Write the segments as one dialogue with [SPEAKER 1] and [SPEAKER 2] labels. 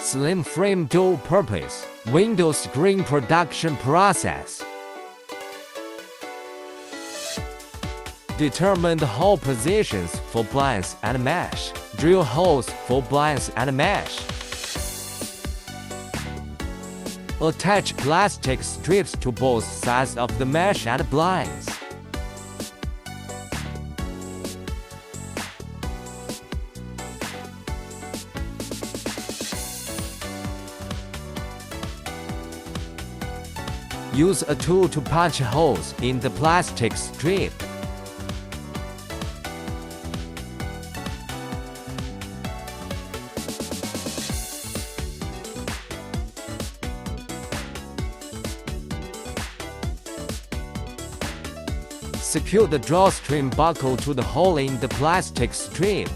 [SPEAKER 1] Slim frame dual purpose window screen production process. Determine the hole positions for blinds and mesh. Drill holes for blinds and mesh. Attach plastic strips to both sides of the mesh and blinds. Use a tool to punch holes in the plastic strip. Secure the drawstring buckle to the hole in the plastic strip.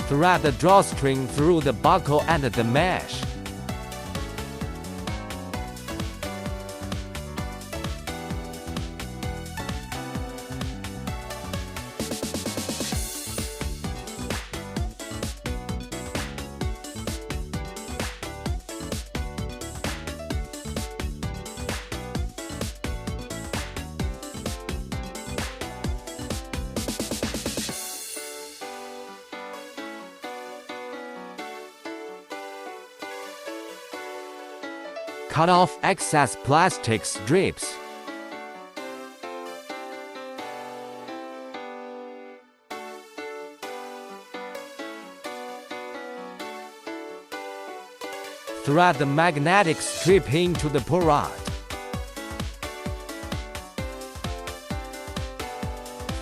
[SPEAKER 1] Thread the drawstring through the buckle and the mesh. Cut off excess plastic strips. Thread the magnetic strip into the pull rod.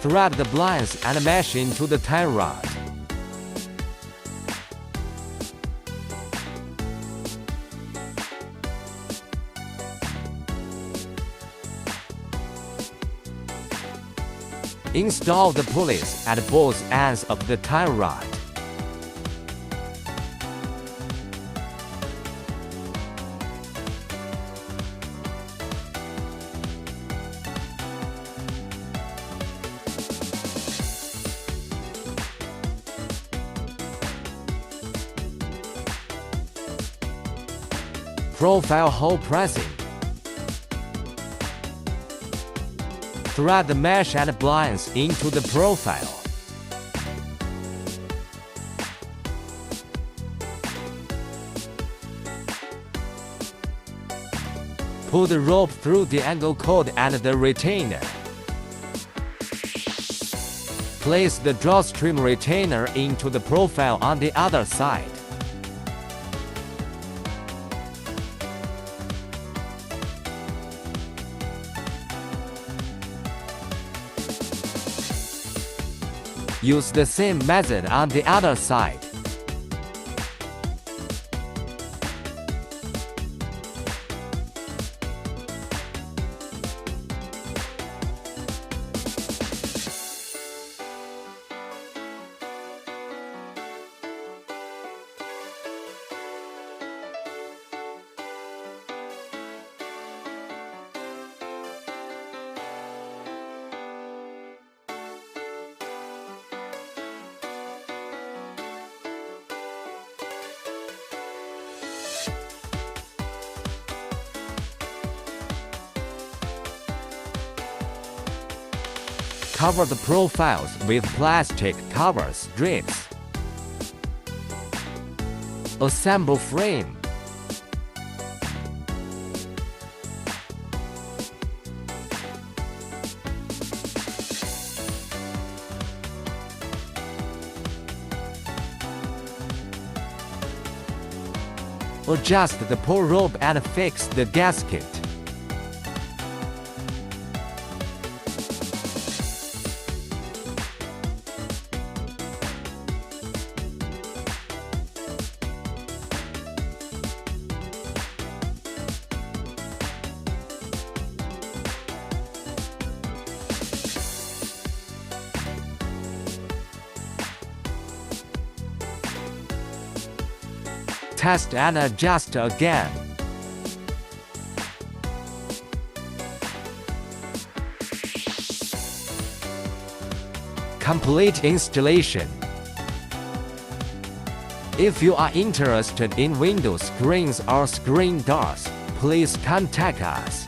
[SPEAKER 1] Thread the blinds and mesh into the tie rod. Install the pulleys at both ends of the tie rod. Profile hole pressing. Thread the mesh and blinds into the profile. Pull the rope through the angle cord and the retainer. Place the drawstring retainer into the profile on the other side. Use the same method on the other side. Cover the profiles with plastic cover strips. Assemble frame. Adjust the pull rope and fix the gasket. Test and adjust again. Complete installation. If you are interested in Windows screens or screen doors, please contact us.